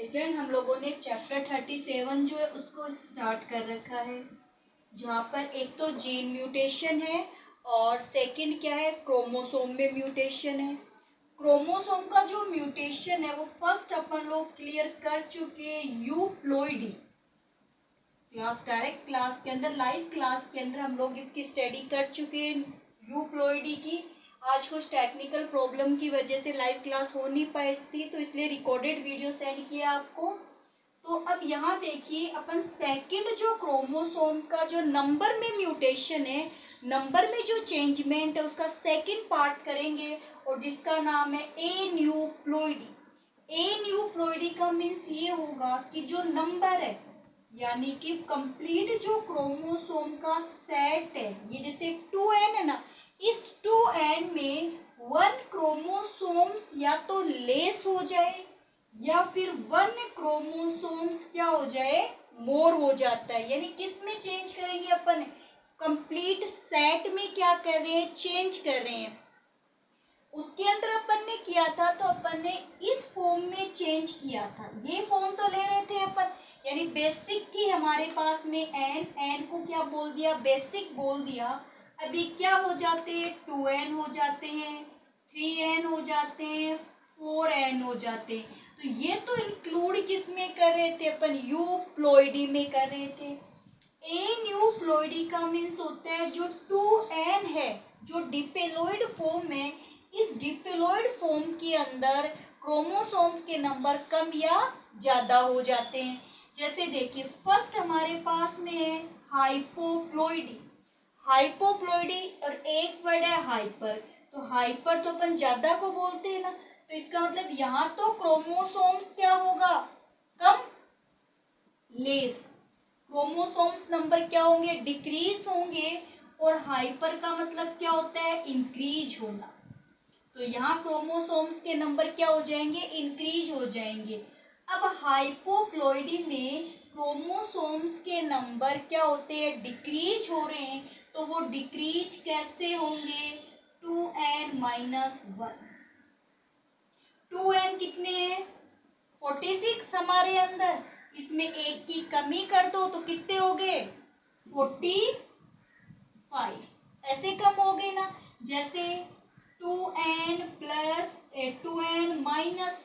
Student हम लोगों ने चैप्टर 37 जो है उसको स्टार्ट कर रखा है, जहाँ पर एक तो जीन म्यूटेशन है और सेकंड क्या है, क्रोमोसोम में म्यूटेशन है। क्रोमोसोम का जो म्यूटेशन है वो फर्स्ट अपन लोग क्लियर कर चुके यूप्लॉइडी क्लास, डायरेक्ट क्लास के अंदर, लाइव क्लास के अंदर हम लोग इसकी स्टडी कर चुके हैं यूप्लॉइडी की। आज कुछ टेक्निकल प्रॉब्लम की वजह से लाइव क्लास हो नहीं पाई थी, तो इसलिए रिकॉर्डेड वीडियो सेंड किया आपको। तो अब यहाँ देखिए अपन सेकंड जो क्रोमोसोम का जो नंबर में म्यूटेशन है, नंबर में जो चेंजमेंट है उसका सेकंड पार्ट करेंगे और जिसका नाम है एन्यूप्लॉइडी। एन्यूप्लॉइडी का मीन्स ये होगा कि जो नंबर है यानी कि कंप्लीट जो क्रोमोसोम का सेट है, ये जैसे 2n है ना, इस 2n में 1 क्रोमोसोम्स या तो लेस हो जाए या फिर 1 क्रोमोसोम्स क्या हो जाए, मोर हो जाता है। यानी किस में चेंज करेंगे अपन, कंप्लीट सेट में क्या कर रहे हैं, चेंज कर रहे हैं। उसके अंदर अपन ने किया था तो अपन ने इस फॉर्म में चेंज किया था, ये फॉर्म तो ले रहे थे अपन, यानी बेसिक थी हमारे पास में एन को क्या बोल दिया, बेसिक बोल दिया। अभी क्या हो जाते हैं, 2n हो जाते हैं, 3n हो जाते हैं, 4n हो जाते हैं। तो ये तो इंक्लूड किस में कर रहे थे अपन, यूप्लॉइडी में कर रहे थे। एन्यूप्लॉइडी का मीन्स होता है जो 2n है, जो डिप्लॉइड फॉर्म है, इस डिप्लॉइड फॉर्म के अंदर क्रोमोसोम्स के नंबर कम या ज्यादा हो जाते हैं। जैसे देखिए फर्स्ट हमारे पास में है हाइपोप्लॉइडी, हाइपोप्लॉइडी और एक वर्ड है हाइपर। तो हाइपर तो अपन ज्यादा को बोलते हैं ना, तो इसका मतलब यहाँ तो क्रोमोसोम्स क्या होगा, कम, लेस। क्रोमोसोम्स नंबर क्या होंगे, डिक्रीज होंगे। और हाइपर का मतलब क्या होता है, इंक्रीज होना। तो यहाँ क्रोमोसोम्स के नंबर क्या हो जाएंगे, इंक्रीज हो जाएंगे। अब हाइपोप्लॉइडी में क्रोमोसोम्स के नंबर क्या होते हैं, डिक्रीज हो रहे हैं। तो वो डिक्रीज कैसे होंगे, 2n-1। 2n कितने हैं, 46 हमारे अंदर, इसमें एक की कमी कर दो तो कितने हो गए, 45, ऐसे कम हो गए ना। जैसे 2n -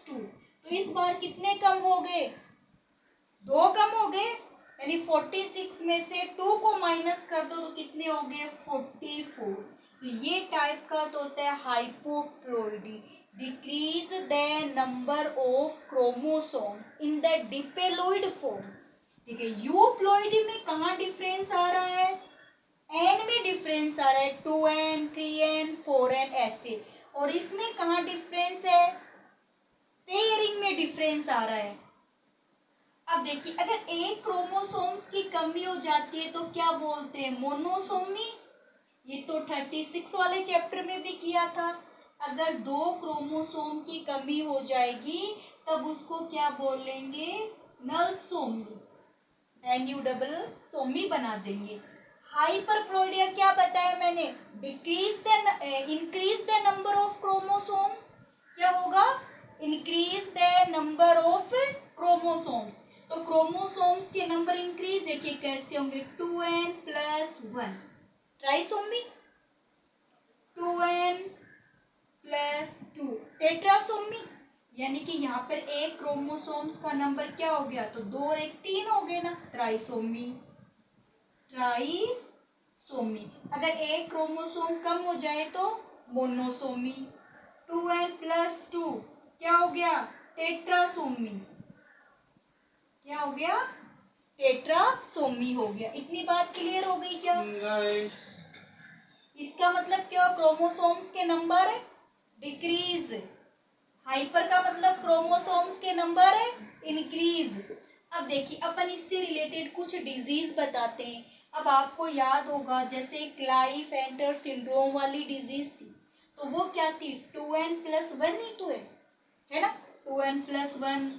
2, तो इस बार कितने कम हो गए, 2 कम हो गए। यानी 46 में से 2 को माइनस कर दो तो कितने हो गए, 44। तो ये टाइप का तो होता है hypoploidy, decrease the number of chromosomes in the diploid form. ठीक है, यूप्लॉइडी में कहाँ डिफरेंस आ रहा है, n में डिफरेंस आ रहा है, 2n, 3n, 4n ऐसे। और इसमें कहाँ डिफरेंस है, पेयरिंग में डिफरेंस आ रहा है। अब देखिए अगर एक क्रोमोसोम्स की कमी हो जाती है तो क्या बोलते हैं, मोनोसोमी। ये तो 36 वाले चैप्टर में भी किया था। अगर 2 क्रोमोसोम की कमी हो जाएगी तब उसको क्या बोलेंगे, नलसोमी, NU-सोमी बना देंगे। हाइपरप्लॉइडिया क्या बताया मैंने, increase the number of chromosomes, क्या होगा, increase the number of chromosomes. तो क्रोमोसोम्स के नंबर इंक्रीज देखिए कैसे होंगे, 2n+1, ट्राइसोमी, 2n+2, टेट्रासोमी। यानी कि यहाँ पर एक क्रोमोसोम्स का नंबर क्या हो गया, तो 2 और 1 3 हो गए ना, ट्राइसोमी, ट्राइसोमी। अगर एक क्रोमोसोम कम हो जाए तो मोनोसोमी। 2n+2 क्या हो गया, टेट्रासोमी, क्या हो गया, टेट्रासोमी हो गया। इतनी बात क्लियर हो गई क्या, इसका मतलब क्या, क्रोमोसोम्स के नंबर डिक्रीज, हाइपर का मतलब क्रोमोसोम्स के नंबर इंक्रीज। अब देखिए अपन इससे रिलेटेड कुछ डिजीज बताते हैं। अब आपको याद होगा जैसे क्लाइफेंटर सिंड्रोम वाली डिजीज थी, तो वो क्या थी, 2n+1 ही तो है ना, 2n+1,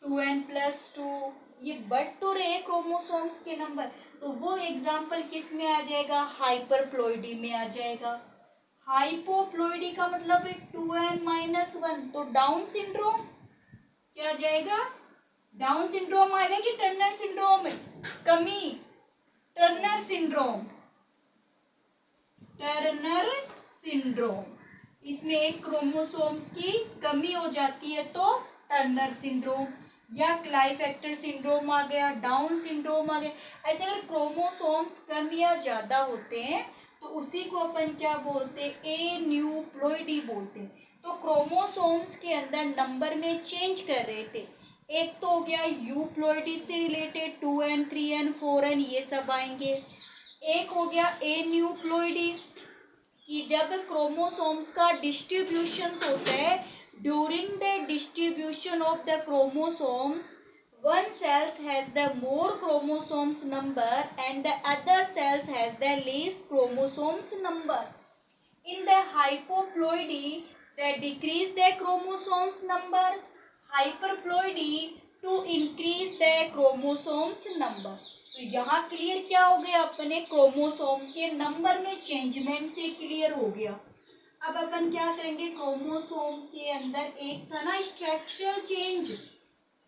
2n+2, ये बढ़ तो रहे क्रोमोसोम्स के नंबर। तो वो एग्जाम्पल किस में आ जाएगा, हाइपरप्लॉइडी में आ जाएगा। हाइपोप्लॉइडी का मतलब है 2n-1, तो डाउन सिंड्रोम क्या आ जाएगा, डाउन सिंड्रोम आएगा कि टर्नर सिंड्रोम? कमी, टर्नर सिंड्रोम, टर्नर सिंड्रोम। इसमें एक क्रोमोसोम्स की कमी हो जाती है तो टर्नर सिंड्रोम, या क्लाइफैक्टर सिंड्रोम आ गया, डाउन सिंड्रोम आ गया। ऐसे अगर क्रोमोसोम्स कम या ज्यादा होते हैं तो उसी को अपन क्या बोलते हैं? एन्यूप्लॉइडी बोलते हैं। तो क्रोमोसोम्स के अंदर नंबर में चेंज कर रहे थे। एक तो हो गया यूप्लॉइडी से रिलेटेड 2n 3n 4n ये सब आएंगे। एक हो गया एन्यूप्लॉइडी कि जब क्रोमोसोम्स का डिस्ट्रीब्यूशन होता है, during the distribution of the chromosomes one cells has the more chromosomes number and the other cells has the least chromosomes number. In the hypoploidy, they decrease the chromosomes number, hyperploidy to increase the chromosomes number. तो यहाँ clear क्या हो गया? अपने chromosome के number में changement से clear हो गया। अब अपन क्या करेंगे? क्रोमोसोम के अंदर एक था ना स्ट्रक्चरल चेंज,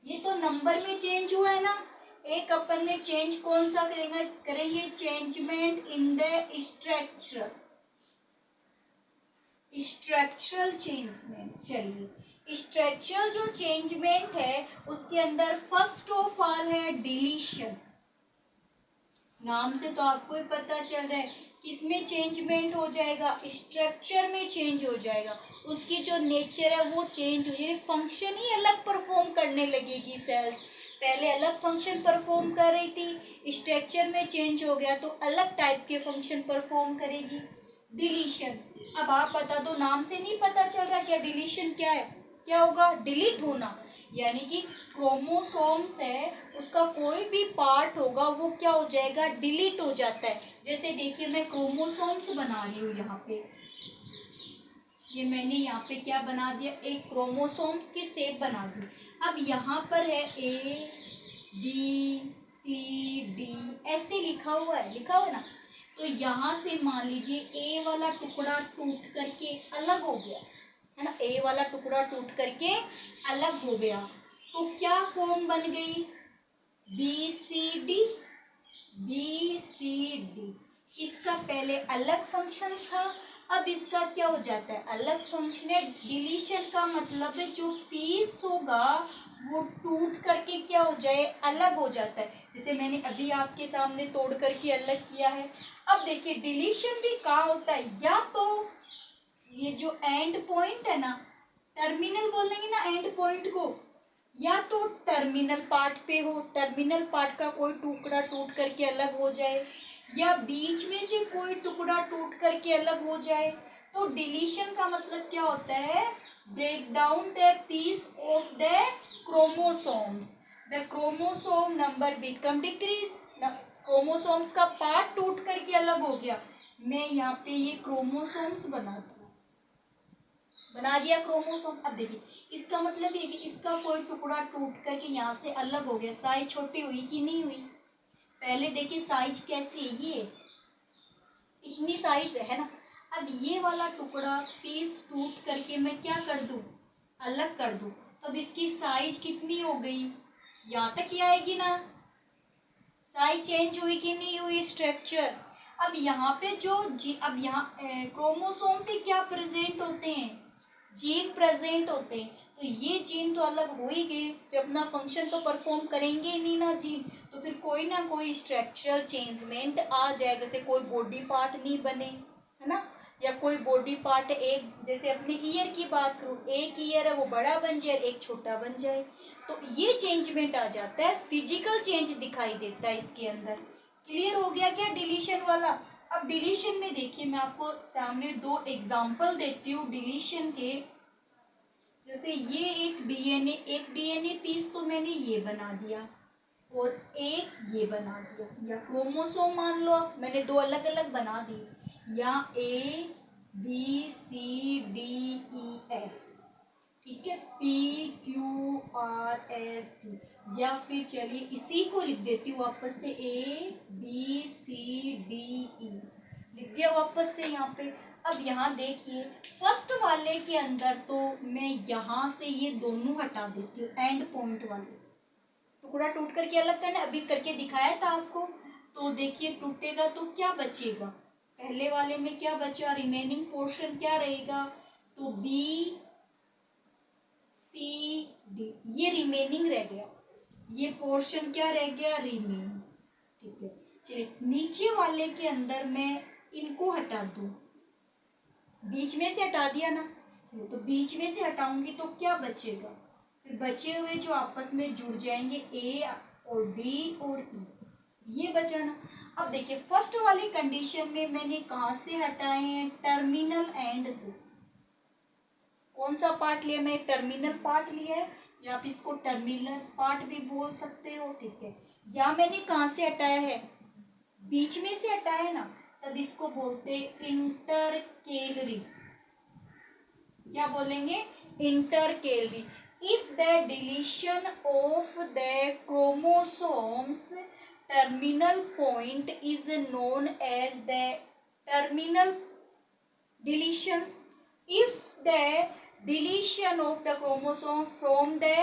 ये तो नंबर में चेंज हुआ है ना। एक अपन ने चेंज कौन सा करेंगे? Changement in the structural changement. चलिए, स्ट्रक्चरल जो चेंजमेंट है उसके अंदर फर्स्ट ऑफ ऑल है डिलीशन। नाम से तो आपको ही पता चल रहा है किसमें चेंजमेंट हो जाएगा? स्ट्रक्चर में चेंज हो जाएगा। उसकी जो नेचर है वो चेंज हो जाएगी, फंक्शन ही अलग परफॉर्म करने लगेगी। सेल्स पहले अलग फंक्शन परफॉर्म कर रही थी, स्ट्रक्चर में चेंज हो गया तो अलग टाइप के फंक्शन परफॉर्म करेगी। डिलीशन, अब आप बता दो, नाम से नहीं पता चल रहा क्या डिलीशन क्या है? क्या होगा? डिलीट होना, यानी कि क्रोमोसोम्स है उसका कोई भी पार्ट होगा वो क्या हो जाएगा? डिलीट हो जाता है। जैसे देखिए मैं क्रोमोसोम्स बना रही हूँ यहाँ पे, ये मैंने यहाँ पे क्या बना दिया? एक क्रोमोसोम्स की शेप बना दी। अब यहाँ पर है A B C D ऐसे लिखा हुआ है ना। तो यहाँ से मान लीजिए A वाला टुकड़ा टूट करके अलग हो गया है ना, A वाला टुकड़ा टूट करके अलग हो गया तो क्या फॉर्म बन गई? BCD। इसका पहले अलग फंक्शन था, अब इसका क्या हो जाता है? अलग फंक्शन है। डिलीशन का मतलब है जो पीस होगा वो टूट करके क्या हो जाए? अलग हो जाता है। जैसे मैंने अभी आपके सामने तोड़ करके अलग किया है। अब देखिए डिलीशन भी कहाँ होता है? या तो ये जो एंड पॉइंट है ना, टर्मिनल बोलेंगे ना एंड पॉइंट को, या तो टर्मिनल पार्ट पे हो, टर्मिनल पार्ट का कोई टुकड़ा टूट करके अलग हो जाए, या बीच में से कोई टुकड़ा टूट करके अलग हो जाए। तो डिलीशन का मतलब क्या होता है? Break down the piece of the chromosomes, the chromosome number become decrease. Chromosomes का पार्ट टूट करके अलग हो गया। मैं यहाँ पे ये क्रोमोसोम्स बना दिया क्रोमोसोम। अब देखिए इसका मतलब ये कि इसका कोई टुकड़ा टूट करके यहाँ से अलग हो गया, साइज छोटी हुई कि नहीं हुई? पहले देखिए साइज कैसी है, ये इतनी साइज है ना। अब ये वाला टुकड़ा पीस टूट करके मैं क्या कर दूं? अलग कर दूं, तो अब इसकी साइज कितनी हो गई? यहाँ तक ही आएगी ना। साइज चेंज हुई कि नहीं हुई? स्ट्रक्चर। अब यहाँ पे जो अब यहाँ क्रोमोसोम पे क्या प्रेजेंट होते हैं? जीन प्रेजेंट होते हैं। तो ये जीन तो अलग हो ही गए, तो अपना फंक्शन तो परफॉर्म करेंगे ही नहीं ना जीन, तो फिर कोई ना कोई स्ट्रक्चरल चेंजमेंट आ जाएगा। जैसे कोई बॉडी पार्ट नहीं बने, है ना, या कोई बॉडी पार्ट एक, जैसे अपने ईयर की बात करूँ, एक ईयर है वो बड़ा बन जाए, एक छोटा बन जाए, तो ये चेंजमेंट आ जाता है, फिजिकल चेंज दिखाई देता है इसके अंदर। क्लियर हो गया क्या डिलीशन वाला? अब डिलीशन में देखिए मैं आपको सामने दो एग्जाम्पल देती हूँ डिलीशन के। जैसे ये एक डीएनए पीस तो मैंने ये बना दिया और एक ये बना दिया, या क्रोमोसोम मान लो मैंने दो अलग अलग बना दी, या ABCDEF, ठीक है, PQRST, या फिर चलिए इसी को लिख देती हूँ वापस से ABCDE, लिख दिया वापस से यहाँ पे। अब यहाँ देखिए फर्स्ट वाले के अंदर तो मैं यहाँ से ये दोनों हटा देती हूँ एंड पॉइंट वाले, टुकड़ा टूट करके अलग करना, अभी करके दिखाया था आपको। तो देखिए टूटेगा तो क्या बचेगा, पहले वाले में क्या बचा, रिमेनिंग पोर्शन क्या रहेगा, तो बी सी डी, ये रिमेनिंग रह गया, ये पोर्शन क्या रह गया, रिमेनिंग। ठीक है, चलिए नीचे वाले के अंदर मैं इनको हटा दूं, बीच में से हटा दिया ना, चलिए तो बीच में से हटाऊंगी तो क्या बचेगा, फिर बचे हुए जो आपस में जुड़ जाएंगे ए और डी और ई, ये बचा ना। अब देखिए फर्स्ट वाली कंडीशन में मैंने कहां से हटाए हैं, टर्मिनल एंड से। कौन सा पार्ट लिया, मैं टर्मिनल पार्ट लिया है, या आप इसको टर्मिनल पार्ट भी बोल सकते हो। ठीक है, या मैंने कहां से हटाया है, बीच में से हटाया है ना, तब इसको बोलते इंटरकेलरी। क्या बोलेंगे, intercalary. If the deletion of the chromosomes terminal point is known as the terminal deletion. If the deletion of the chromosome from the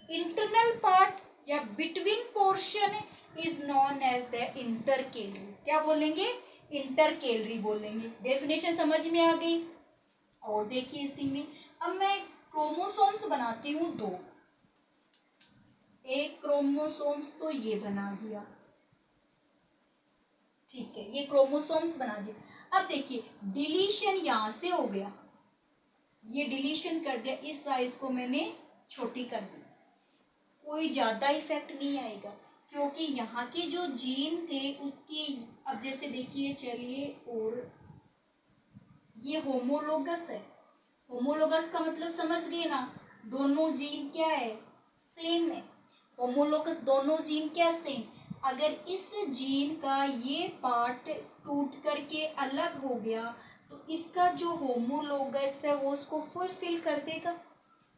internal part या between portion is known as the intercalary. क्या बोलेंगे, इंटरकेलरी बोलेंगे। Definition समझ में आ गई। और देखिए इसी में अब मैं क्रोमोसोम्स बनाती हूँ दो, एक क्रोमोसोम्स तो ये बना दिया, ठीक है, ये क्रोमोसोम्स बना दिया। अब देखिए डिलीशन यहां से हो गया, ये डिलीशन कर दिया, इस साइज को मैंने छोटी कर दी, कोई ज्यादा इफेक्ट नहीं आएगा क्योंकि यहाँ के जो जीन थे उसके, अब जैसे देखिए चलिए, और ये होमोलोगस है, होमोलोगस का मतलब समझ गए ना, दोनों जीन क्या है, सेम है। होमोलोगस दोनों जीन क्या सेम, अगर इस जीन का ये पार्ट टूट करके अलग हो गया तो इसका जो होमोलोगस है वो उसको फुलफिल कर देगा।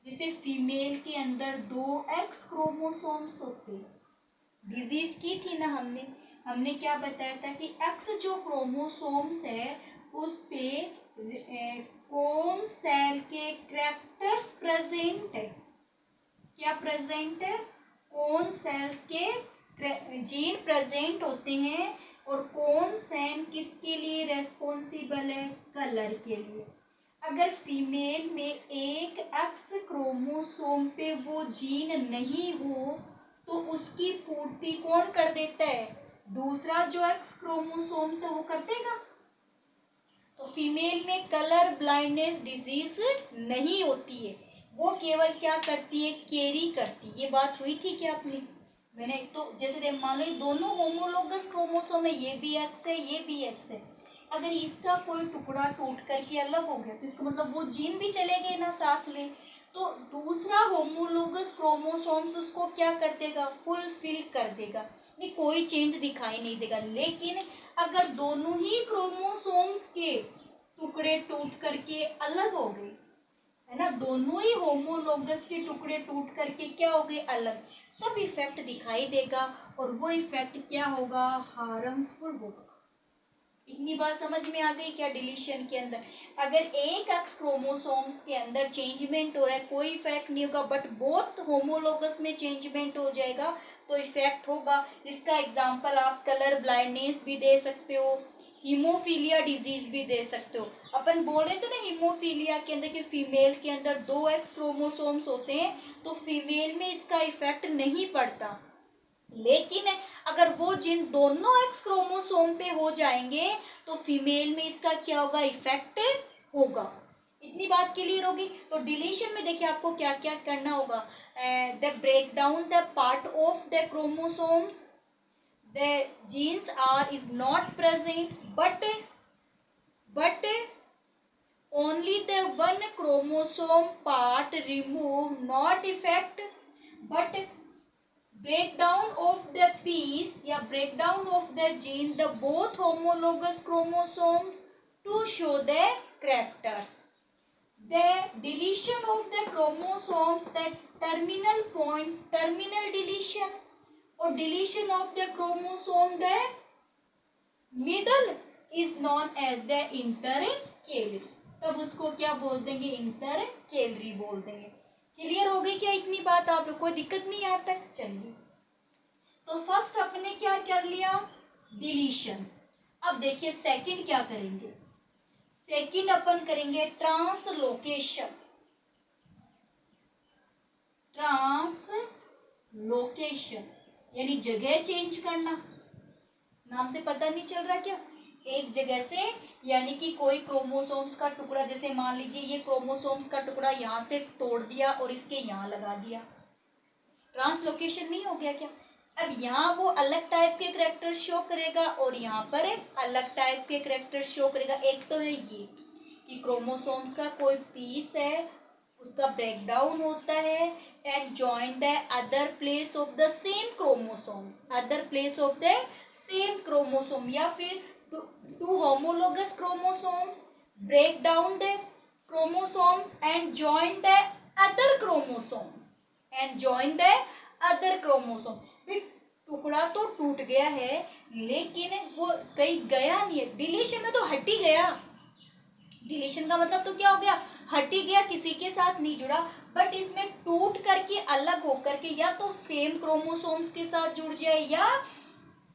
जैसे फीमेल के अंदर 2 एक्स क्रोमोसोम्स होते हैं, डिजीज की थी ना हमने क्या बताया था कि एक्स जो क्रोमोसोम्स है उस पे कौन सेल के कैरेक्टर्स प्रेजेंट है, क्या प्रेजेंट है, कौन सेल्स के जीन प्रेजेंट होते हैं, और कौन सेल किसके लिए रेस्पॉन्सिबल है, कलर के लिए। अगर फीमेल में एक एक्स क्रोमोसोम पे वो जीन नहीं हो तो उसकी पूर्ति कौन कर देता है, दूसरा जो एक्स क्रोमोसोम से वो कर देगा। तो फीमेल में कलर ब्लाइंडनेस डिजीज नहीं होती है, वो केवल क्या करती है, कैरी करती है। ये बात हुई थी क्या अपनी, मैंने तो जैसे मान लो दोनों होमोलोगस क्रोमोसोम है, ये भी एक्स है ये भी एक्स है, अगर इसका कोई टुकड़ा टूट करके अलग हो गया तो इसका मतलब वो जीन भी चले गए ना साथ में, तो दूसरा होमोलोगस क्रोमोसोम्स उसको क्या कर देगा, फुलफिल कर देगा, नहीं कोई चेंज दिखाई नहीं देगा। लेकिन अगर दोनों ही क्रोमोसोम्स के टुकड़े टूट करके अलग हो गए, है ना, दोनों ही होमोलोगस के टुकड़े टूट करके क्या हो गए, अलग, तब इफेक्ट दिखाई देगा, और वो इफेक्ट क्या होगा, हार्मफुल होगा। इतनी बात समझ में आ गई क्या, डिलीशन के अंदर अगर एक एक्स क्रोमोसोम्स के अंदर चेंजमेंट हो रहा है कोई इफेक्ट नहीं होगा, बट बोथ होमोलोगस में चेंजमेंट हो जाएगा तो इफेक्ट होगा। इसका एग्जांपल आप कलर ब्लाइंडनेस भी दे सकते हो, हीमोफीलिया डिजीज भी दे सकते हो। अपन बोल रहे थे ना हीमोफीलिया के अंदर कि फीमेल के अंदर 2 एक्स क्रोमोसोम्स होते हैं, तो फीमेल में इसका इफेक्ट नहीं पड़ता, लेकिन अगर वो जिन दोनों एक्स क्रोमोसोम पे हो जाएंगे तो फीमेल में इसका क्या होगा, इफेक्ट होगा। इतनी बात क्लियर होगी। तो डिलीशन में देखिए आपको क्या क्या करना होगा, the break down the part of the chromosomes, the genes are is not present but only the one chromosome part remove, not effect, but breakdown of the piece या breakdown of the gene the both homologous chromosomes to show the characters. The deletion of the chromosomes, the terminal point, terminal deletion, or deletion of the chromosome the middle is known as the intercalary. तब उसको क्या बोल देंगे, इंटरकेलरी बोल देंगे। Clear हो गई क्या इतनी बात? आप लोग कोई दिक्कत नहीं आता है? चलिए, तो फर्स्ट अपने क्या कर लिया, डिलीशन। अब देखिए सेकंड क्या करेंगे, सेकंड अपन करेंगे ट्रांसलोकेशन। ट्रांसलोकेशन यानी जगह चेंज करना। नाम से पता नहीं चल रहा क्या, एक जगह से, यानी कि कोई क्रोमोसोम्स का टुकड़ा, जैसे मान लीजिए ये क्रोमोसोम्स का टुकड़ा यहाँ से तोड़ दिया और इसके यहाँ लगा दिया, ट्रांसलोकेशन नहीं हो गया क्या? अब यहाँ वो अलग टाइप के करैक्टर शो करेगा और यहाँ पर अलग टाइप के करैक्टर शो करेगा। एक तो है ये कि क्रोमोसोम्स का कोई पीस है, उसका ब्रेकडाउन होता है and join the other place of the same chromosomes, other place of the same chromosome, या फिर two homologous chromosome break down the chromosomes and join the other chromosomes, and join the other chromosome. टुकड़ा तो टूट गया है लेकिन वो कहीं गया नहीं है, डिलीशन में तो हट ही गया। डिलीशन का मतलब तो क्या हो गया, हट ही गया, किसी के साथ नहीं जुड़ा। बट इसमें टूट करके अलग होकर के या तो सेम क्रोमोसोम्स के साथ जुड़ जाए या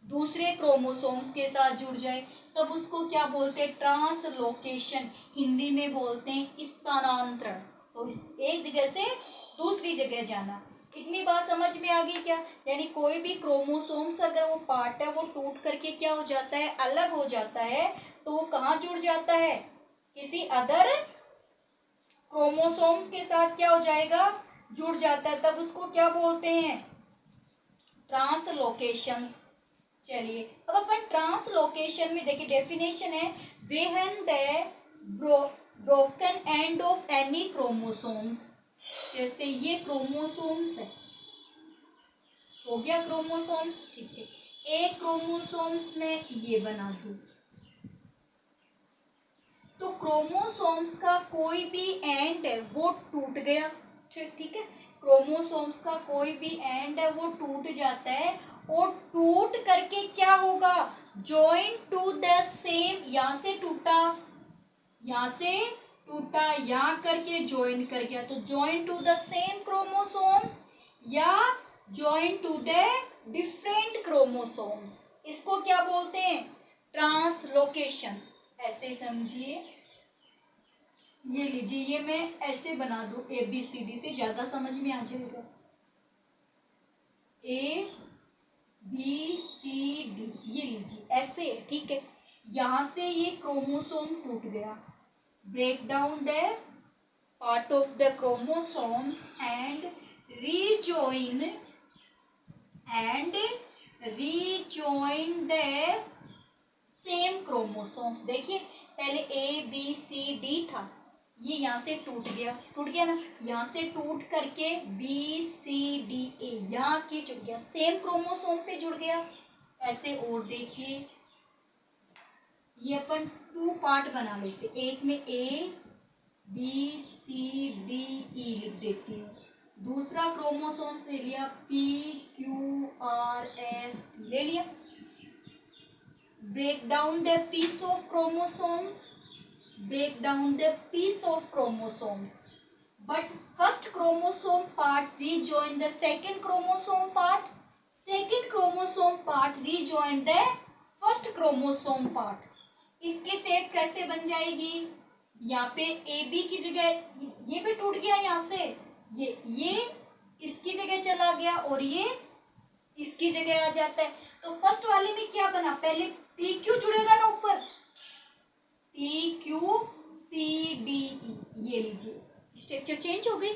दूसरे क्रोमोसोम्स के साथ जुड़ जाए, तब उसको क्या बोलते हैं, ट्रांसलोकेशन। हिंदी में बोलते हैं स्थानांतरण। तो एक जगह से दूसरी जगह जाना। इतनी बात समझ में आ गई क्या? यानी कोई भी क्रोमोसोम्स अगर वो पार्ट है वो टूट करके क्या हो जाता है, अलग हो जाता है, तो वो कहाँ जुड़ जाता है, किसी अदर क्रोमोसोम्स के साथ क्या हो जाएगा, जुड़ जाता है, तब उसको क्या बोलते हैं, ट्रांसलोकेशन। चलिए अब अपन ट्रांसलोकेशन में देखिए डेफिनेशन है, when the broken end of any chromosomes, जैसे ये क्रोमोसोम्स है, हो गया क्रोमोसोम्स, ठीक है, एक क्रोमोसोम्स में ये बना दूं, तो क्रोमोसोम्स का कोई भी एंड है वो टूट गया, ठीक है, क्रोमोसोम्स का कोई भी एंड है वो टूट जाता है, और टूट करके क्या होगा, जॉइन टू द सेम, यहाँ से टूटा, यहाँ से टूटा, यहाँ करके ज्वाइन कर गया, तो join to the same chromosomes या join to the different chromosomes, इसको क्या बोलते हैं, ट्रांसलोकेशन। ऐसे समझिए, ये लीजिए, ये मैं ऐसे बना दूं, ABCD से ज्यादा समझ में आ जाएगा, ABCD, ये लीजिए ऐसे, ठीक है, यहां से ये क्रोमोसोम टूट गया, break down the part of the chromosome and rejoin the same chromosomes। देखिए पहले ABCD था, ये यहाँ से टूट गया ना, यहाँ से टूट करके BCDA यहाँ के जुड़ गया, सेम क्रोमोसोम पे जुड़ गया। ऐसे और देखिए, ये अपन 2 पार्ट बना लेते, एक में ABCDE लिख देती हूँ, दूसरा क्रोमोसोम ले लिया PQRS ले लिया, break down the piece of chromosomes, but first chromosome part rejoin the second chromosome part, second chromosome part rejoin the first chromosome part। इसकी शेप कैसे बन जाएगी, यहाँ पे AB की जगह ये भी टूट गया, यहाँ से ये इसकी जगह चला गया और ये इसकी जगह आ जाता है, तो फर्स्ट वाले में क्या बना, पहले PQ जुड़ेगा ना ऊपर, PQCDE, ये लीजिए स्ट्रक्चर चेंज हो गई।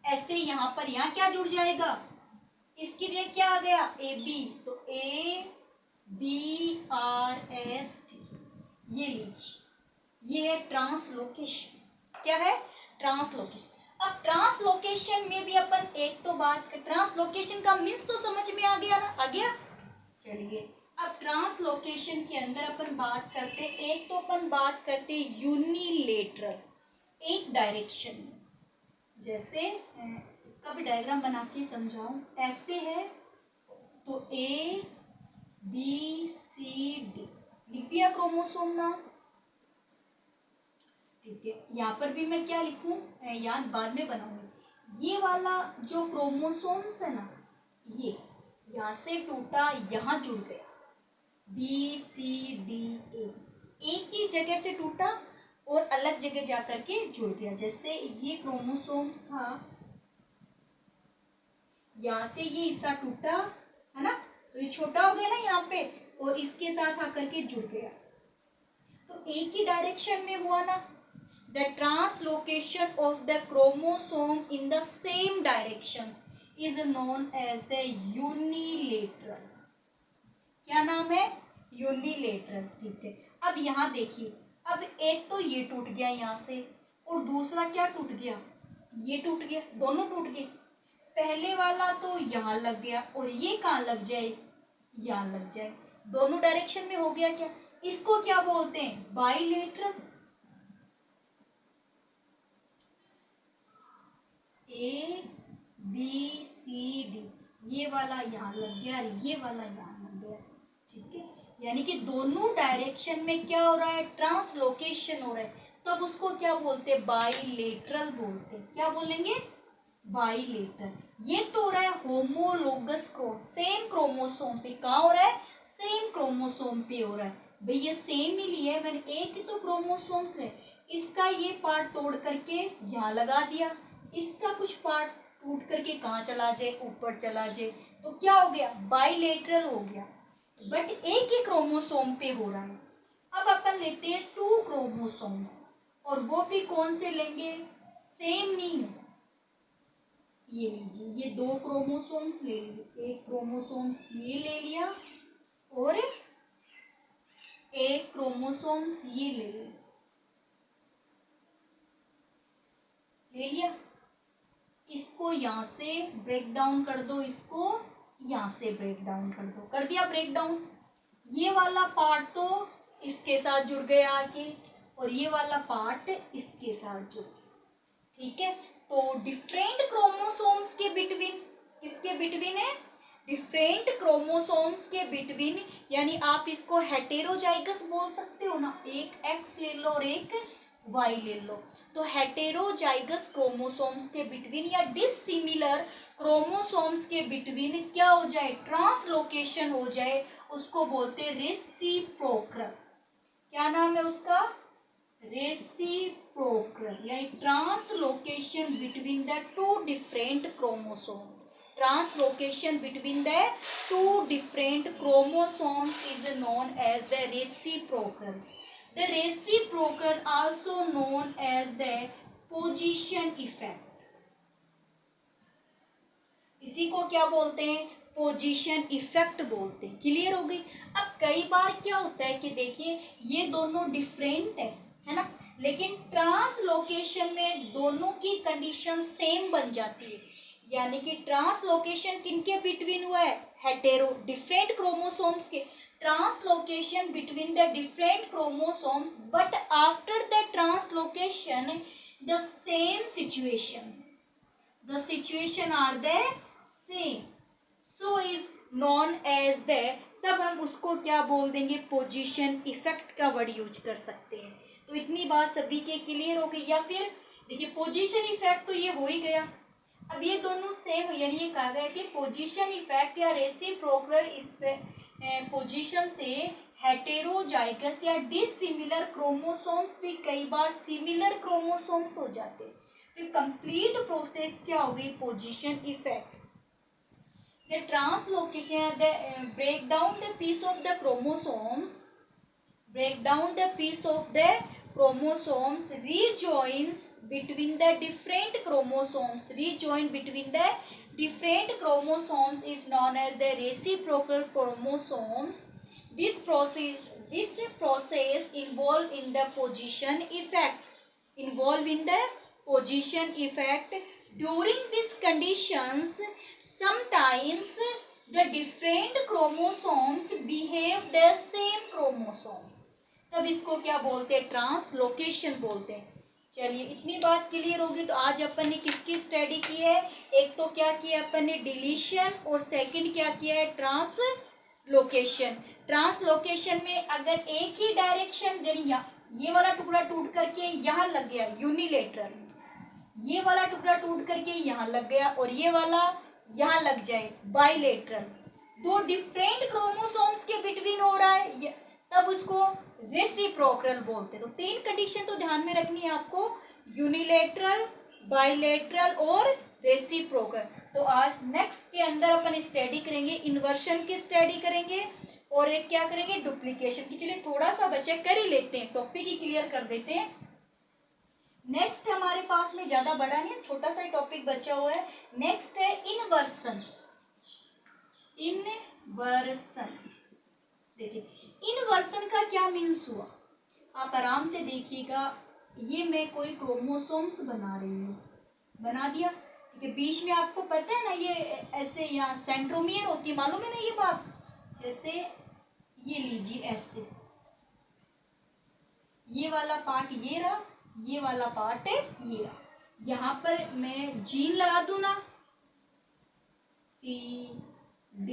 ऐसे यहाँ पर यहाँ क्या जुड़ जाएगा, इसकी जगह क्या आ गया, AB, तो ABRST, ये लीजिए, ये है ट्रांसलोकेशन। क्या है, ट्रांसलोकेशन। अब ट्रांसलोकेशन में भी अपन एक तो बात, ट्रांसलोकेशन का मीन्स तो समझ में आ गया ना, आ गया। चलिए अब ट्रांसलोकेशन के अंदर अपन बात करते, एक तो अपन बात करते यूनिलेटरल, एक डायरेक्शन में, जैसे इसका भी डायग्राम बना के समझाऊं, ऐसे है तो ABCD लिख दिया क्रोमोसोम नाम, ठीक है, यहाँ पर भी मैं क्या लिखूं, याद बाद में बनाऊंगी, ये वाला जो क्रोमोसोम्स है ना, ये यहाँ से टूटा, यहाँ जुड़ गया, BCDA एक ही जगह से टूटा और अलग जगह जाकर के जुड़ गया। जैसे ये क्रोमोसोम्स था, यहाँ से ये हिस्सा टूटा है ना, तो ये छोटा हो गया ना यहाँ पे, और इसके साथ आकर के जुड़ गया, तो एक ही डायरेक्शन में हुआ ना। The translocation of the chromosome in the same direction is known as the unilateral. क्या नाम है? यूनिलेटरल। ठीक है, अब यहाँ देखिए, अब एक तो ये टूट गया यहाँ से, और दूसरा क्या टूट गया? ये टूट गया, दोनों टूट गए। पहले वाला तो यहाँ लग गया, और ये कहाँ लग जाए? यहाँ लग जाए, दोनों डायरेक्शन में हो गया। क्या इसको क्या बोलते हैं? बाइलेटरल। ABCD, ये वाला यहाँ लग गया, ये वाला यहाँ लग गया। ठीक है, यानी कि दोनों डायरेक्शन में क्या हो रहा है? ट्रांसलोकेशन हो रहा है, तब उसको क्या बोलते हैं? बाइलेटरल बोलते हैं। क्या बोलेंगे? बाइलेटरल। ये तो हो रहा है होमोलोगस सेम क्रोमोसोम पे। कहाँ हो रहा है? सेम क्रोमोसोम पे हो रहा है। भाई ये सेम ही लिया है मैंने, एक ही तो क्रोमोसोम है, इसका ये पार्ट तोड़ करके यहाँ लगा दिया, इसका कुछ पार्ट टूट करके कहाँ चला जाए? ऊपर चला जाए, तो क्या हो गया? बाइलेटरल हो गया, बट एक ही क्रोमोसोम पे हो रहा है। अब अपन लेते हैं 2 क्रोमोसोम्स, और वो भी कौन से लेंगे? सेम नहीं है। ये लीजिए, ये 2 क्रोमोसोम्स ले लिए, एक क्रोमोसोम्स ये ले लिया और एक क्रोमोसोम्स ये ले लिया। इसको यहाँ से ब्रेक डाउन कर दो, इसको यहाँ से ब्रेक डाउन कर दो, कर दिया ब्रेक डाउन। ये वाला पार्ट तो इसके साथ जुड़ गया आके, और ये वाला पार्ट इसके साथ जुड़ गया। ठीक है, तो डिफरेंट क्रोमोसोम्स के बिटवीन, किसके बिटवीन है? डिफरेंट क्रोमोसोम्स के बिटवीन, यानी आप इसको हेटेरोजाइगस बोल सकते हो ना, एक एक्स ले लो और एक वाई ले लो। तो हेटेरोजाइगस क्रोमोसोम्स के बिटवीन या डिसिमिलर क्रोमोसोम्स के बिटवीन क्या हो जाए? ट्रांसलोकेशन हो जाए, उसको बोलते हैं रेसिप्रोकल। क्या नाम है उसका? रेसिप्रोकल, यानी translocation between the 2 different chromosome. Translocation between the 2 different chromosomes is known as the reciprocal. The reciprocal also known as the position effect. इसी को क्या बोलते हैं? पोजीशन इफेक्ट बोलते हैं। क्लियर हो गई? अब कई बार क्या होता है कि देखिए ये दोनों डिफरेंट है ना, लेकिन ट्रांसलोकेशन में दोनों की कंडीशन सेम बन जाती है। यानी कि ट्रांसलोकेशन किनके बिटवीन हुआ है? हेटेरो डिफरेंट क्रोमोसोम्स के translocation between the different chromosomes, but after the translocation the same situation are the same, so is known as the, तब हम उसको क्या बोल देंगे? पोजीशन इफेक्ट का वर्ड यूज कर सकते हैं। तो इतनी बात सभी के क्लियर हो गई? या फिर देखिए पोजीशन इफेक्ट तो ये हो ही गया, अब ये दोनों सेम, यानी ये कहा गया कि पोजीशन इफेक्ट या रेसिप्रोकल पोजीशन से हेटेरोजाइगस या डिसिमिलर क्रोमोसोम्स भी कई बार सिमिलर क्रोमोसोम्स हो जाते हैं। तो कंप्लीट प्रोसेस क्या होगी? Position effect. The translocation, the break down the piece of the chromosomes, rejoins between the different chromosomes is known as the reciprocal chromosomes. This process involved in the position effect. During these conditions, sometimes the different chromosomes behave the same chromosomes. तब इसको क्या बोलते हैं? Translocation बोलते हैं। चलिए इतनी बात क्लियर होगी। तो आज अपन ने किसकी स्टडी की है? एक तो क्या किया अपन ने? डिलीशन, और सेकंड क्या किया है? ट्रांसलोकेशन। ट्रांसलोकेशन में अगर एक ही डायरेक्शन, ये वाला टुकड़ा टूट करके यहाँ लग गया यूनिलेटरल, ये वाला टुकड़ा टूट करके यहाँ लग गया और ये वाला यहाँ लग जाए, बाइलेटरल, दो डिफरेंट क्रोमोसोम्स के बिटवीन हो रहा है, तब उसको रेसिप्रोकल बोलते हैं। तो 3 कंडीशन तो ध्यान में रखनी है आपको, यूनिलेटरल, बाइलेटरल और रेसिप्रोकल। तो आज नेक्स्ट के अंदर अपन स्टडी करेंगे, इन्वर्शन की स्टडी करेंगे और एक क्या करेंगे, डुप्लीकेशन की। चलिए थोड़ा सा बच्चे कर ही लेते हैं, टॉपिक ही क्लियर कर देते हैं। नेक्स्ट हमारे पास में ज्यादा बड़ा नहीं है, छोटा सा टॉपिक बचा हुआ है। नेक्स्ट है इन्वर्सन। इन्वर्सन देखिए, इन्वर्सन का क्या मीन्स हुआ, आप आराम से देखिएगा। ये मैं कोई क्रोमोसोम्स बना रही हूँ, बना दिया, ठीक है। बीच में आपको पता है ना, ये ऐसे यहाँ सेंट्रोमियर होती है, मालूम है ना ये बात। जैसे ये लीजिए ऐसे, ये वाला पार्ट ये रहा, ये वाला पार्ट ये रहा। यहाँ पर मैं जीन लगा दूं ना, C D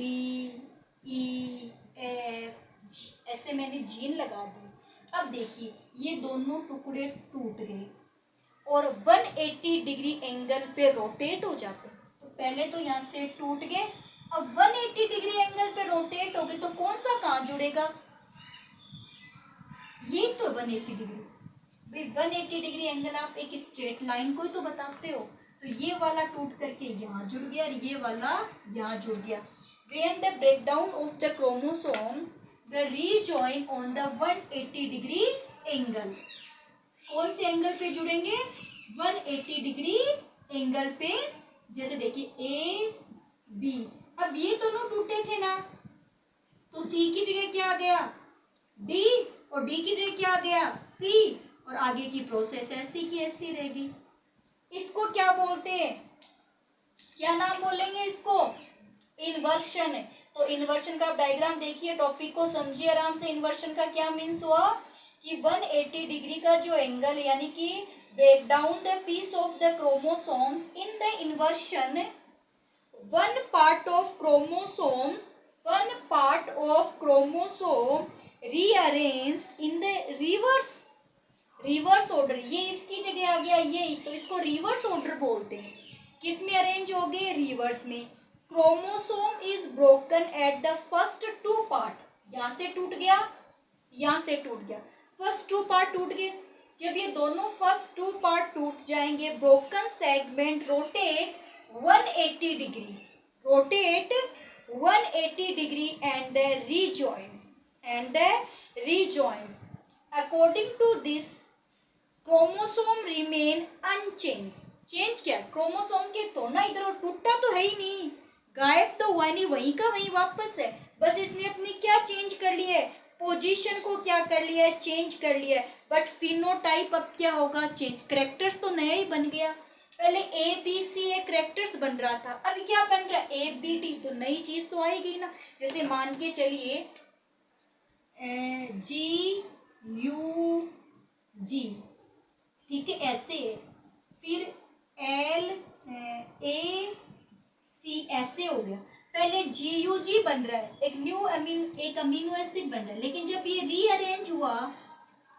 E F G, ऐसे मैंने जीन लगा दी। अब देखिए ये दोनों टुकड़े टूट गए और 180 डिग्री एंगल पे रोटेट हो जाते हैं। तो पहले तो यहाँ से टूट गए, अब 180 डिग्री एंगल पे रोटेट हो गए, तो कौन सा कहाँ जुड़ेगा, ये तो 180 डिग्री। भाई 180 डिग्री एंगल आप एक स्ट्रेट लाइन को ही तो बताते हो। तो ये वाला टूट करके यहाँ जुड़ गया और ये वाला यहाँ जुड़ गया। When the breakdown of the chromosomes, the rejoin on the 180 degree angle. कौन से एंगल पे जुड़ेंगे, 180 डिग्री एंगल पे। जैसे देखिए A B, अब ये दोनों टूटे थे ना, तो C की जगह क्या आ गया, D, और D की जगह क्या आ गया, C, और आगे की प्रोसेस ऐसी की ऐसी रहेगी। इसको क्या बोलते हैं, क्या नाम बोलेंगे इसको, इन्वर्शन है। तो इन्वर्शन का आप डायग्राम देखिए, टॉपिक को समझिए आराम से। इन्वर्शन का क्या मीन्स हुआ कि 180 डिग्री का जो एंगल, यानी कि break down the piece of the chromosome in the inversion, one part of chromosome rearranged in the reverse order. ये इसकी जगह आ गया ये, तो इसको रिवर्स ऑर्डर बोलते हैं। किस में अरेंज हो गए, रिवर्स में। Chromosome is broken at the first 2 part, यहाँ से टूट गया, यहाँ से टूट गया, फर्स्ट 2 पार्ट टूट गए। जब ये दोनों फर्स्ट 2 पार्ट टूट जाएंगे, broken segment rotate 180 degree, and the rejoins. According to this, chromosome remain unchange. Change क्या, क्रोमोसोम के तो ना, इधर टूटा तो है ही नहीं, गायब तो हुआ नहीं, वहीं का वहीं वापस है। बस इसने अपनी क्या चेंज कर लिया है, पोजीशन को क्या कर लिया है, चेंज कर लिया है। बट फिनोटाइप अब क्या होगा, चेंज। कैरेक्टर्स तो नया ही बन गया, पहले ABC एक कैरेक्टर्स बन रहा था, अभी क्या बन रहा है, ABD। तो नई चीज तो आएगी ना। जैसे मान के चलिए GUG, ठीक है, ऐसे। फिर LAC ऐसे हो गया। पहले GUG बन रहा है, एक अमीनो एसिड बन रहा है, लेकिन जब ये रीअरेंज हुआ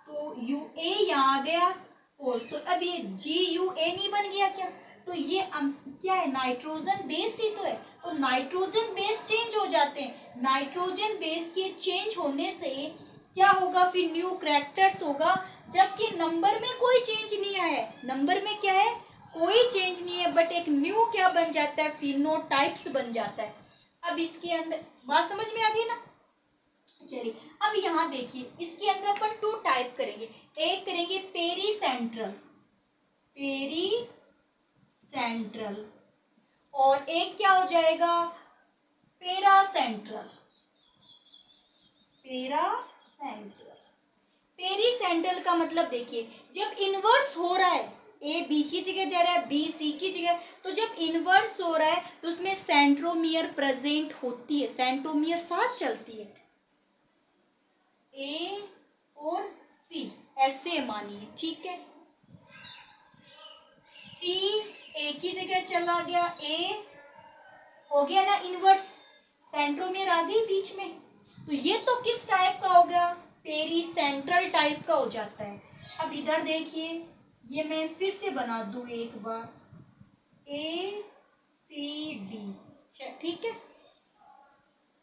तो UA यहाँ आ गया, और तो अब ये GUA नहीं बन गया क्या। तो ये क्या है, नाइट्रोजन बेस ही तो है। तो नाइट्रोजन बेस चेंज हो जाते हैं, नाइट्रोजन बेस के चेंज होने से क्या होगा, फिर न्यू कैरेक्टर्स होगा। जबकि नंबर में कोई चेंज नहीं आया है, नंबर में क्या है, कोई चेंज नहीं है, बट एक न्यू क्या बन जाता है, फिनोटाइप्स बन जाता है। अब इसके अंदर बात समझ में आ गई ना। चलिए अब यहाँ देखिए, इसके अंदर अपन 2 टाइप करेंगे। एक करेंगे पेरीसेंट्रल, और एक क्या हो जाएगा, पेरासेंट्रल। पेरीसेंट्रल का मतलब देखिए, जब इन्वर्स हो रहा है, A B की जगह जा रहा है, B C की जगह, तो जब इन्वर्स हो रहा है तो उसमें सेंट्रोमियर प्रेजेंट होती है, सेंट्रोमियर साथ चलती है। A और C ऐसे मानिए, ठीक है। C A की जगह चला गया, A हो गया ना इन्वर्स, सेंट्रोमियर आ गई बीच में। तो ये तो किस टाइप का हो गया, पेरीसेंट्रल टाइप का हो जाता है। अब इधर देखिए, ये मैं फिर से बना दूं एक बार, ACD, ठीक है।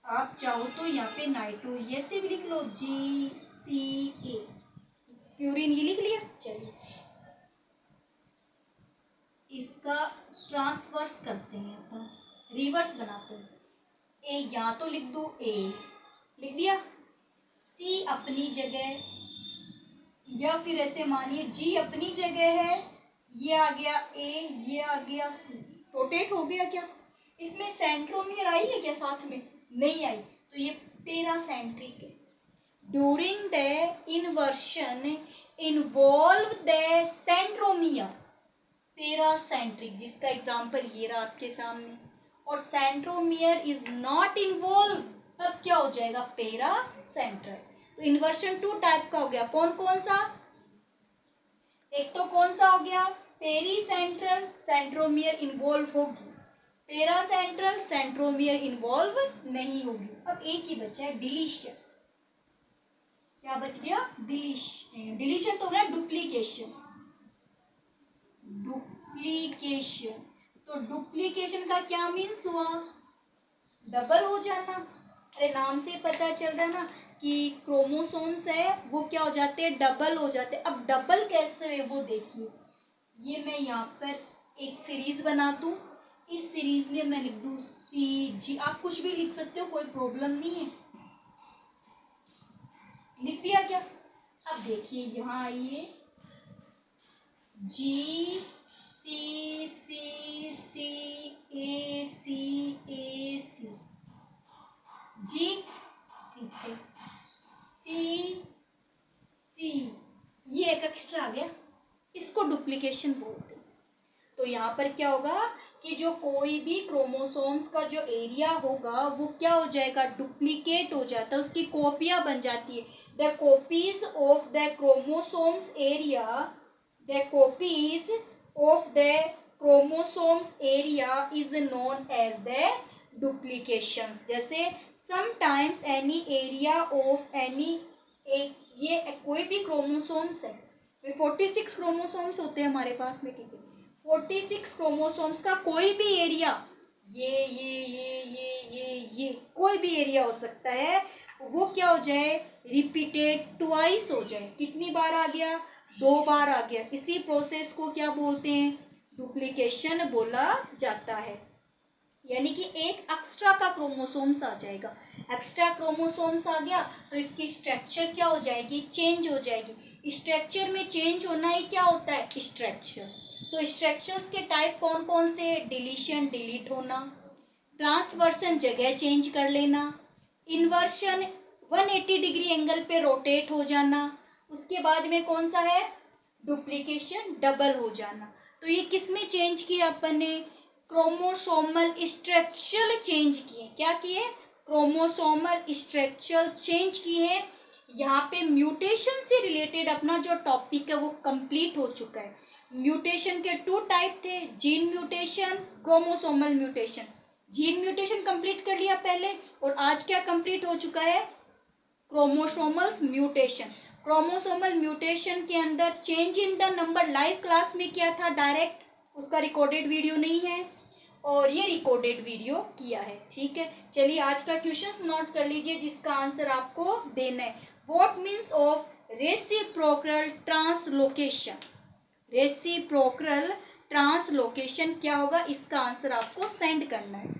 आप चाहो तो यहाँ पे नाइट्रो ऐसे भी लिख लो, GCA, प्यूरिन ये लिख लिया। चलिए इसका ट्रांसवर्स करते हैं, अपन रिवर्स बनाते हैं। ए या तो लिख दो, ए लिख दिया, सी अपनी जगह, या फिर ऐसे मानिए जी अपनी जगह है, ये आ गया ए, ये आ गया सी, रोटेट हो गया क्या? इसमें सेंट्रोमियर आई है क्या साथ में? नहीं आई, तो ये पैरासेंट्रिक है। During the inversion involve the centromere, paracentric, जिसका एग्जांपल ये रहा आपके सामने, और सेंट्रोमियर इज नॉट इन्वॉल्व, तब क्या हो जाएगा? पैरासेंट्रल। तो इन्वर्शन 2 टाइप का हो गया, कौन कौन सा? एक तो कौन सा हो गया? पेरीसेंट्रल, सेंट्रोमियर इन्वॉल्व होगी, पैरासेंट्रल सेंट्रोमियर इन्वॉल्व नहीं होगी। अब एक ही बचा है, डिलीशन। क्या बच गया? डिलीशन। डिलीशन तो है डुप्लीकेशन, डुप्लीकेशन। तो डुप्लीकेशन का क्या मीन्स हुआ? डबल हो जाना। अरे नाम से पता चल रहा ना कि क्रोमोसोम्स है वो क्या हो जाते हैं? डबल हो जाते हैं। अब डबल कैसे है वो देखिए, ये मैं यहाँ पर एक सीरीज बना दूं, इस सीरीज में मैं लिख दूं CG, आप कुछ भी लिख सकते हो, कोई प्रॉब्लम नहीं है। लिख दिया क्या? अब देखिए यहाँ आइए, GCCCACAC, जी ठीक है, C ये एक एक्स्ट्रा आ गया, इसको डुप्लीकेशन बोलते हैं। तो यहाँ पर क्या होगा कि जो कोई भी क्रोमोसोम्स का जो एरिया होगा वो क्या हो जाएगा? डुप्लीकेट हो जाता है, उसकी कॉपियां बन जाती है। The copies of the chromosomes area, the copies of the chromosomes area is known as the duplications. जैसे sometimes any area of any, ये कोई भी क्रोमोसोम्स है, 46 क्रोमोसोम्स होते हैं हमारे पास में, ठीक है, 46 क्रोमोसोम्स का कोई भी एरिया, ये कोई भी एरिया हो सकता है, वो क्या हो जाए? रिपीटेड, ट्वाइस हो जाए। कितनी बार आ गया? 2 बार आ गया। इसी प्रोसेस को क्या बोलते हैं? डुप्लीकेशन बोला जाता है। यानी कि एक एक्स्ट्रा का क्रोमोसोम्स आ जाएगा। एक्स्ट्रा क्रोमोसोम्स आ गया तो इसकी स्ट्रक्चर क्या हो जाएगी? चेंज हो जाएगी। स्ट्रक्चर में चेंज होना ही क्या होता है? स्ट्रक्चर। तो स्ट्रक्चर्स के टाइप कौन कौन से? डिलीशन, डिलीट होना, ट्रांसवर्सन जगह चेंज कर लेना, इन्वर्शन 180 डिग्री एंगल पे रोटेट हो जाना, उसके बाद में कौन सा है? डुप्लीकेशन, डबल हो जाना। तो ये किस में चेंज किया अपन ने? क्रोमोसोमल स्ट्रक्चर चेंज किए। क्या किए? क्रोमोसोमल स्ट्रक्चर चेंज किए हैं। यहाँ पे म्यूटेशन से रिलेटेड अपना जो टॉपिक है वो कंप्लीट हो चुका है। म्यूटेशन के 2 टाइप थे, gene mutation, chromosomal mutation. Gene mutation complete कर लिया पहले, और आज क्या कंप्लीट हो चुका है? Chromosomal mutation. क्रोमोसोमल म्यूटेशन के अंदर change in the number live class में किया था डायरेक्ट, उसका रिकॉर्डेड वीडियो नहीं है, और ये रिकॉर्डेड वीडियो किया है। ठीक है, चलिए आज का क्वेश्चन नोट कर लीजिए जिसका आंसर आपको देना है। What means of reciprocal translocation? Reciprocal translocation क्या होगा? इसका आंसर आपको सेंड करना है।